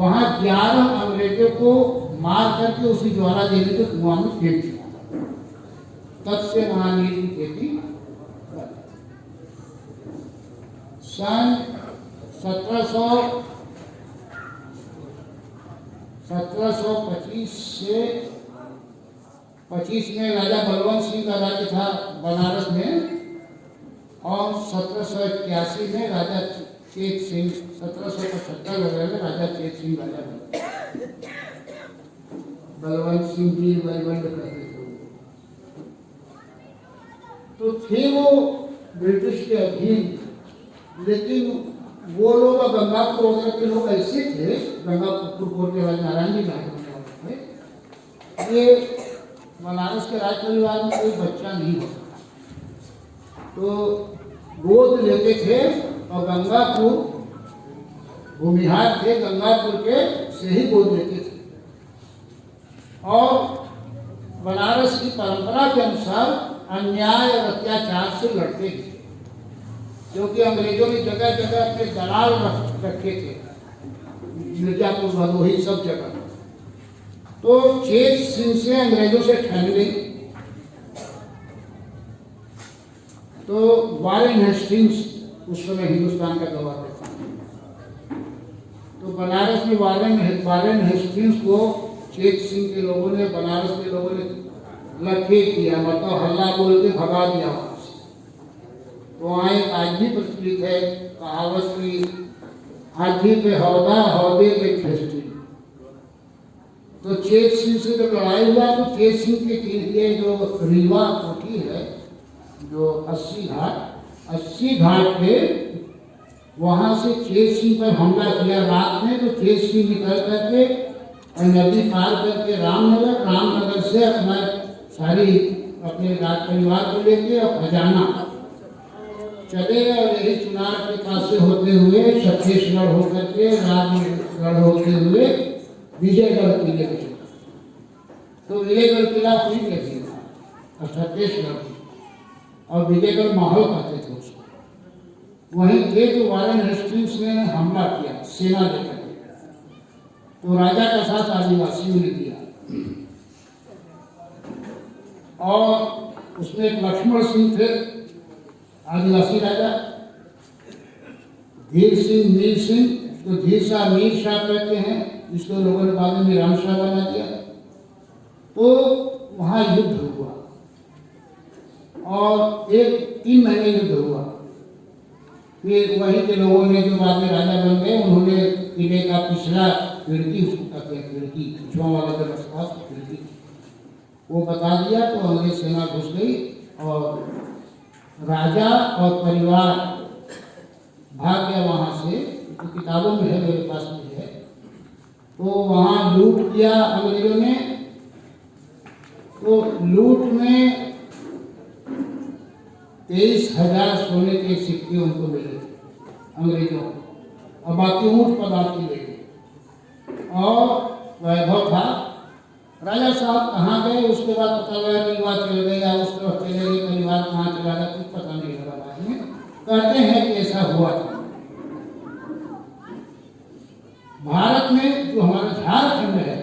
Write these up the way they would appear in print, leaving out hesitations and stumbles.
वहां 11 अंग्रेजों को मार करके उसी ज्वाला देवी के कुआं में फेंक दिया। तब से वहां नील की खेती सन 1725 से 25 में राजा बलवंत सिंह का राज्य था बनारस में, और 1781 में राजा चेत सिंह, 1775 वगैरह में राजा चेत सिंह राजा बने। बलवंत सिंह जी बलवंत करते थे, तो थे वो ब्रिटिश के अधीन। लेकिन वो लोग गंगापुर वगैरह के लोग ऐसे थे, गंगापुर के राजा नारायण जी थे, ये बनारस के राज परिवार में कोई बच्चा नहीं होता, तो गोद लेते थे और गंगापुर भूमिहार थे, गंगापुर के से ही गोद लेते थे। और बनारस की परंपरा के अनुसार अन्याय और अत्याचार से लड़ते थे, क्योंकि अंग्रेजों ने जगह जगह अपने दलाल रखे थे, मिर्जापुर भदोही सब जगह। तो चेत सिंह से अंग्रेजों से ठन गई, तो वारेन हेस्टिंग्स उस समय हिंदुस्तान का गवर्नर था, तो बनारस में वारेन हेस्टिंग्स को चेत सिंह के लोगों ने, बनारस के लोगों ने लखे किया, मतलब हल्ला बोल के भगा दिया वहां से। तो वहाँ एक आज भी प्रचलित है कहावत की, हाथी पे हौदा हौदे पे खेस्टी। तो चेत सिंह से जब लड़ाई हुआ तो चेत सिंह के लिए जो रीवा कोठी है, जो 80 घाट पे, वहां से चेत सिंह पर हमला किया रात में। तो चेत सिंह निकल करके नदी पार करके रामनगर से अपना सारी अपने राज परिवार को लेके और खजाना चले गए, और यही चुनार के पास से होते हुए छत्तीसगढ़ होकर के राजगढ़ होते हुए विजयगढ़ किले पे चला। तो विजयगढ़ किला वहीं पे था छत्तीसगढ़, और विजयगढ़ माहौल कहते थे उसको। वहीं थे तो वारेन हेस्टिंग्स ने हमला किया सेना लेकर, तो राजा का साथ आदिवासियों ने दिया, और उसमें एक लक्ष्मण सिंह थे आदिवासी राजा, धीर सिंह मीर सिंह, तो धीर शाह मीर शाह कहते हैं, जिसको लोगों ने बाद में राम शाह बना दिया। तो वहाँ युद्ध हुआ, और 3 महीने युद्ध हुआ। फिर वहीं के लोगों ने जो बाद में राजा बन गए, उन्होंने किले का पिछला खिड़की, उसको कहते हैं खिड़की, पिछवा वाला जो रास्ता खिड़की, वो बता दिया। तो अंग्रेज सेना घुस गई, और राजा और परिवार भाग गया वहां से। तो किताबों में है, मेरे पास भी है। तो वहां लूट किया अंग्रेजों ने, तो लूट में 23,000 सोने के सिक्के उनको मिले अंग्रेजों को, और बाकी ऊँट पदार्थ ले गए, और वैभव था। राजा साहब कहाँ गए उसके बाद पता लगा, परिवार चले गए या उस तरफ चले गए, परिवार कहाँ चला गया कुछ पता नहीं लगा। बाद में कहते हैं कि ऐसा हुआ था। भारत में जो हमारा झारखंड है,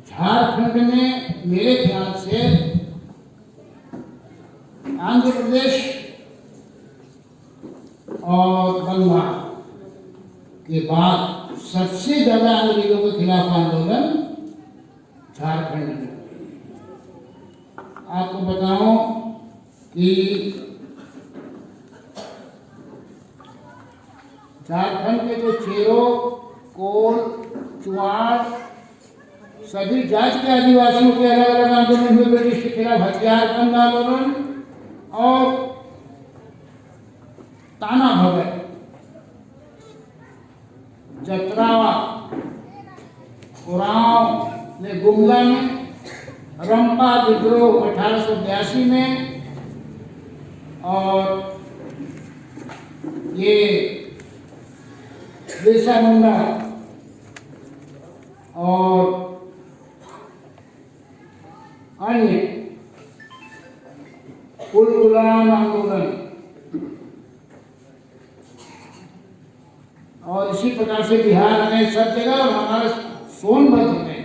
झारखंड में मेरे ख्याल से आंध्र प्रदेश और बंगाल के बाद सबसे ज्यादा अंग्रेजों के खिलाफ आंदोलन झारखंड में। आपको बताऊं कि झारखंड के जो चेरो, कोल, चुआड़, सभी जाति के आदिवासियों के अलग अलग आंदोलन हुए ब्रिटिश के खिलाफ, हथियारबंद आंदोलन और ताना भगत, जतरावा, उरांव ने गुमला में, रंपा विद्रोह 1882 में, और ये बिरसा मुंडा और अन्य उलगुलान आंदोलन और इसी प्रकार से बिहार में सब जगह और हमारे सोनभद्र में।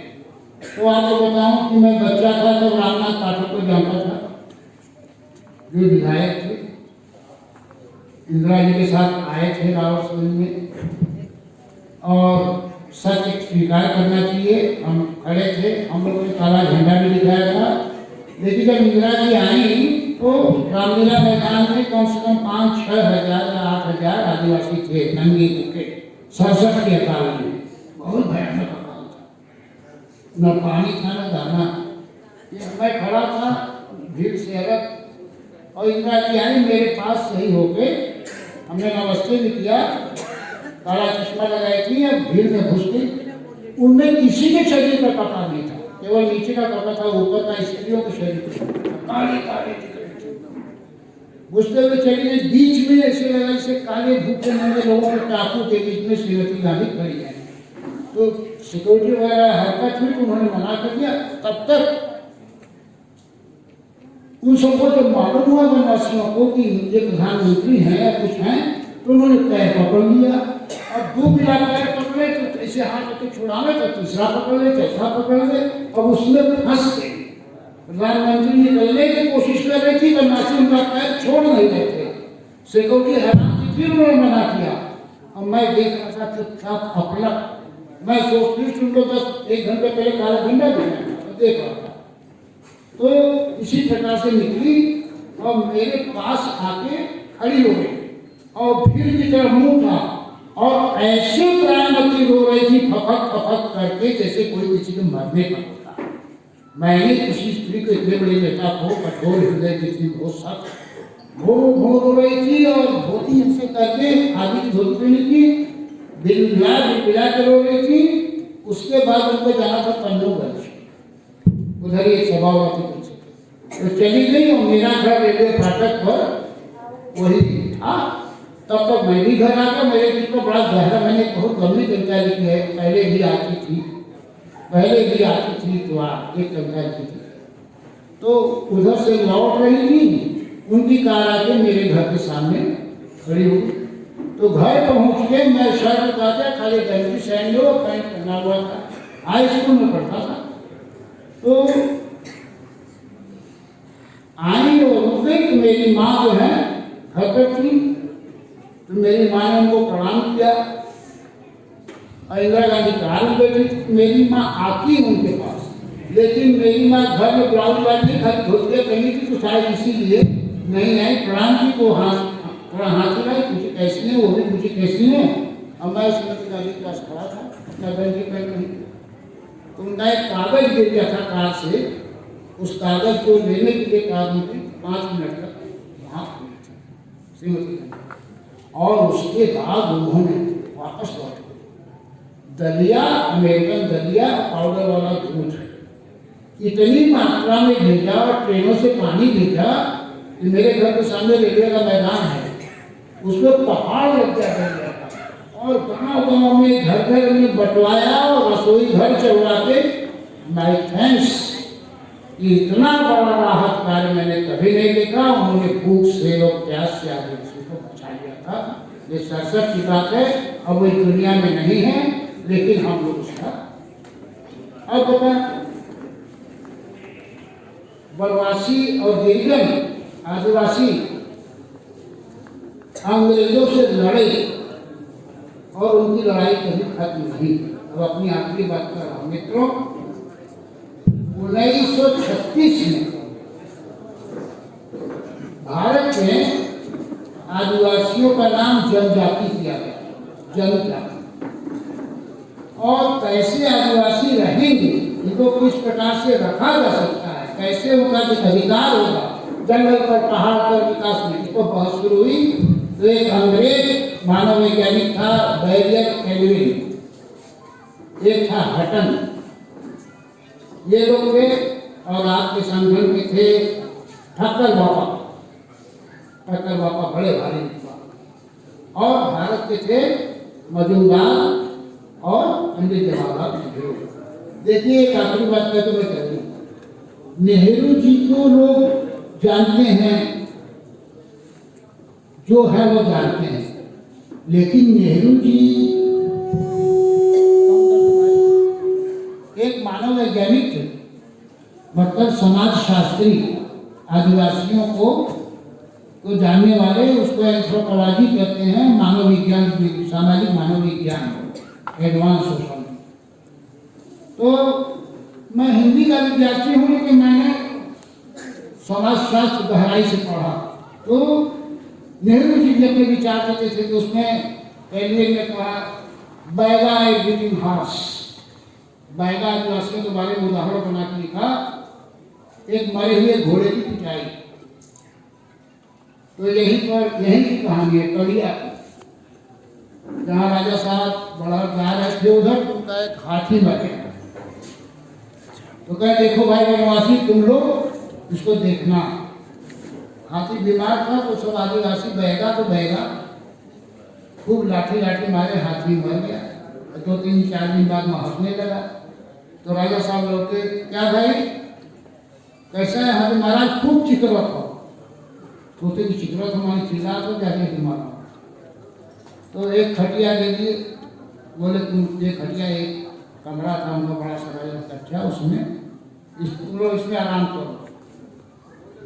तो आपको बताऊं कि मैं बच्चा था तब रामनाथ पाठक को जानता था, जो विधायक थे, इंदिरा जी के साथ आए थे रावतसगंज में, और सच स्वीकार करना चाहिए, हम खड़े थे, हम लोगों ने काला झंडा भी दिखाया था। लेकिन जब इंदिरा जी आई तो रामलीला मैदान में कम से कम 5-6 हजार या 8 हजार आदिवासी थे, नंगे भूखे, 67 के अकाल में। बहुत भयानक अकाल था, न पानी था न दाना। ये मैं खड़ा था भीड़ से अलग, और इंदिरा जी आई मेरे पास सही होके, हमने नमस्ते भी किया, काला चश्मा लगाई थी, अब भीड़ में घुस गई। उनमें किसी के शरीर का कपड़ा नहीं था, केवल नीचे का कपड़ा था, ऊपर का स्त्रियों के शरीर काले काले दिख रहे थे। घुसते हुए चली गई, बीच में ऐसे लगा जैसे काले भूखे नंगे लोगों के टापू के बीच में श्रीमती गांधी खड़ी है। तो सिक्योरिटी वगैरह हरकत हुई तो उन्होंने मना कर दिया। तब तक उन सबको जब मालूम हुआ वनवासियों को कि ये प्रधानमंत्री हैं या कुछ हैं, तो उन्होंने पैर पकड़ लिया। अब 2 बिना पैर पकड़े तो ऐसे हाथ तो छुड़ावे, तो तीसरा पकड़ ले, चौथा पकड़ ले, अब उसमें फंस गए। प्रधानमंत्री निकलने की कोशिश कर रही थी, वनवासी उनका पैर छोड़ नहीं रहे थे। सिक्योरिटी हैरान थी, फिर उन्होंने मना किया। अब मैं देख रहा था चुपचाप अपलक, मैं सोचती उनको 10-1 घंटे पहले काला झंडा दिखाया, देख रहा था। तो इसी प्रकार से निकली और मेरे पास आके खड़ी हो गई और भीड़ की तरफ मुंह था, और ऐसे प्राणवती रो रही थी फपक फपक करके, जैसे कोई किसी के मरने का होता। मैंने किसी स्त्री को इतने बड़े नेता को, कठोर हृदय की थी, बहुत सख्त घो रो रही थी, और धोती ऐसे करके आगे की धोती पहनी थी, बिला के रो रही थी। उसके बाद उनको जाना था पन्नूगंज, उधर ही सभा हुआ थी पीछे, तो चली गई। और मेरा घर रेलवे फाटक पर वही था। तब तक मैं भी घर आकर, मेरे दिल को बड़ा गहरा, मैंने बहुत गंभीर जानकारी की है, पहले भी आती थी तो एक जानकारी की थी। तो उधर से लौट रही थी, उनकी कार आके मेरे घर के सामने खड़ी हो गई। तो घर पहुंच के मैं शर्ट उतारा, खाली गंजी सैंडो और पैंट पहना हुआ था, हाई स्कूल में पढ़ता था। तो आई और रुक गई, तो मेरी माँ जो है घर पर थी, तो मेरी माँ ने उनको प्रणाम किया। इंदिरा गांधी कार में बैठी, मेरी माँ आती उनके पास, लेकिन मेरी माँ घर में ब्लाउज वाली घर धोतिया पहनी थी, तो शायद इसीलिए नहीं आई। प्रणाम की को थोड़ा हाथ हिलाई, मुझे कैसी है, वो भी मुझे कैसी है। अब मैं श्रीमती गांधी के पास खड़ा था, मैं गंजी पहन रही, तो उनका एक कागज गिर गया था कार से, उस कागज को लेने के लिए कार में 5 मिनट तक वहाँ खड़ी थी श्रीमती गांधी, और उसके बाद उन्होंने वापस लौट दलिया, अमेरिकन दलिया पाउडर वाला दूध इतनी मात्रा में भेजा, और ट्रेनों से पानी भेजा कि मेरे घर के सामने रेलवे का मैदान है, उसमें पहाड़ लग गया था। और गाँव में घर घर में बंटवाया, और रसोई घर चलवा के माय थैंक्स। इतना बड़ा राहत कार्य मैंने कभी नहीं देखा। उन्होंने भूख से और प्यास से आदिवासी को बचा लिया था। ये 67 की बात है, अब वो दुनिया में नहीं है, लेकिन हम लोग उसका अब बता। वनवासी और गिरिजन आदिवासी अंग्रेजों से लड़े, और उनकी लड़ाई कभी खत्म नहीं। अब अपनी आखिरी बात कर रहा हूं मित्रों, 1936 में भारत में आदिवासियों का नाम जनजाति किया गया, जनजाति। और कैसे आदिवासी रहेंगे, इनको किस प्रकार से रखा जा सकता है, कैसे उनका अधिकार होगा जंगल पर, पहाड़ पर, विकास में, इसको बहस शुरू हुई। तो एक अंग्रेज मानव वैज्ञानिक था बैरियर एल्विन, एक था हटन, ये लोग थे। और आपके संगठन में थे ठक्कर बापा बड़े भारी विद्वान, और भारत के थे मजूमदार और पंडित जवाहरलाल नेहरू। देखिए एक आखिरी बात कहते मैं कह रही हूँ, नेहरू जी को लोग जानते हैं, जो है वो जानते हैं, लेकिन नेहरू जी एक मानव वैज्ञानिक थे, मतलब समाज शास्त्री, आदिवासियों को जानने वाले, उसको एंथ्रोपोलॉजी कहते हैं, मानव विज्ञान, सामाजिक मानव विज्ञान, एडवांस सोशल। तो मैं हिंदी का विद्यार्थी हूँ, लेकिन मैंने समाज शास्त्र गहराई से पढ़ा। तो नेहरू जी अपने विचार देते थे कि उसमें पहले में कहा बैगा ए बीटिंग हार्स, बैगा आदिवासियों के बारे में उदाहरण बना के लिखा, एक मरे हुए घोड़े की पिटाई। तो यही की कहानी है कलिया की, जहाँ राजा साहब बड़ा जा रहे थे उधर, तो उनका एक हाथी मर गया। तो कहे देखो भाई वनवासी, तुम लोग इसको देखना। हाथी बीमार था, तो सब आदिवासी बहेगा तो बहेगा, खूब लाठी लाठी मारे, हाथी मर गया। 2-3-4 दिन बाद में हंसने लगा। तो राजा साहब लौटे, क्या भाई कैसा है? हाथी महाराज खूब चिकरा था। सोचे कि चिकरा तो हमारी चिल्ला तो जाके मारा। तो एक खटिया दे दिए, बोले तुम ये खटिया, एक कमरा था उनका बड़ा सा कच्चा, उसमें तुम लोग इसमें आराम करो।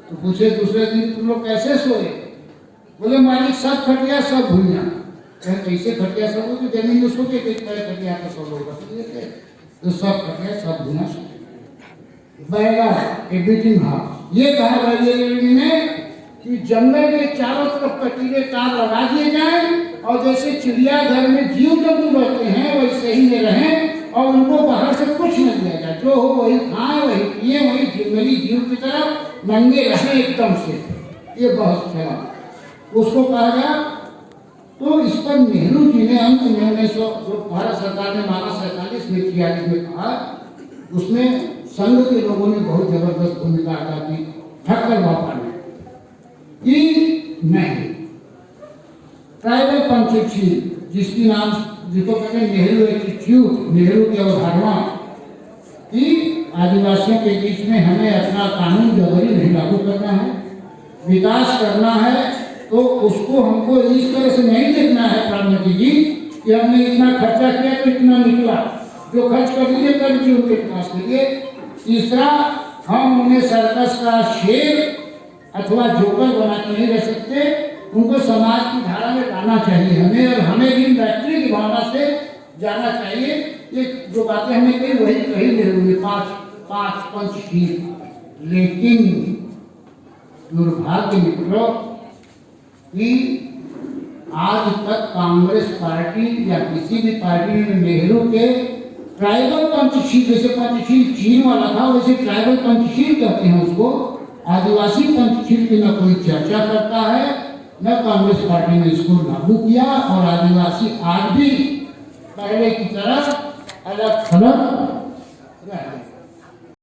तो पूछे दूसरे दिन तुम लोग कैसे सोए? बोले मालिक सब खटिया सब भूलिया। कैसे खटिया सब हो? तो जमीन में सो के खटिया का सब लोग रख दिए थे, तो सब खटिया सब भूना सो। बैगा ए बीटिंग हार्स, ये कहा राजेंद्र ने कि जंगल के चारों तरफ कटीले तार लगा दिए जाएं, और जैसे चिड़ियाघर में जीव जंतु रहते हैं वैसे ही में रहें, और उनको बाहर से कुछ न दिया जाए, जो हो वही खाएं, वही पिए, वही जंगली जीव की तरह नंगे रहें एकदम से। ये बहुत चला, उसको कहा गया। तो इस पर नेहरू जी ने अंत में 1900 जो भारत सरकार ने माना 47 में 46 में कहा, उसमें संघ के लोगों ने बहुत जबरदस्त भूमिका अदा की ठक्कर बापा ने कि नहीं, ट्राइबल पंचायत जिसकी नाम जिसको कहते हैं नेहरू एटीट्यूड, नेहरू की अवधारणा कि आदिवासियों के बीच में हमें अपना कानून जबरी नहीं लागू करना है, विकास करना है, तो उसको हमको इस तरह से नहीं देखना है प्रधानमंत्री जी कि हमने इतना खर्चा किया तो इतना निकला, जो खर्च कर दिए कर दिए उनके विकास के लिए। तीसरा, हम उन्हें सर्कस का शेर अथवा जोकर बना के नहीं रह सकते, उनको समाज की धारा में लाना चाहिए हमें, और हमें भी मैत्री की भावना से जाना चाहिए। ये जो बातें हमने कही वही कही नेहरू ने, 5 पंचशील। लेकिन दुर्भाग्य मित्रों कि आज तक कांग्रेस पार्टी या किसी भी पार्टी ने नेहरू के ट्राइबल पंचशील, जैसे पंचशील चीन वाला था वैसे ट्राइबल पंचशील कहते हैं उसको, आदिवासी पंचशील की न कोई चर्चा करता है, न कांग्रेस पार्टी ने इसको लागू किया। और आदिवासी आज भी पहले की तरह अलग थलग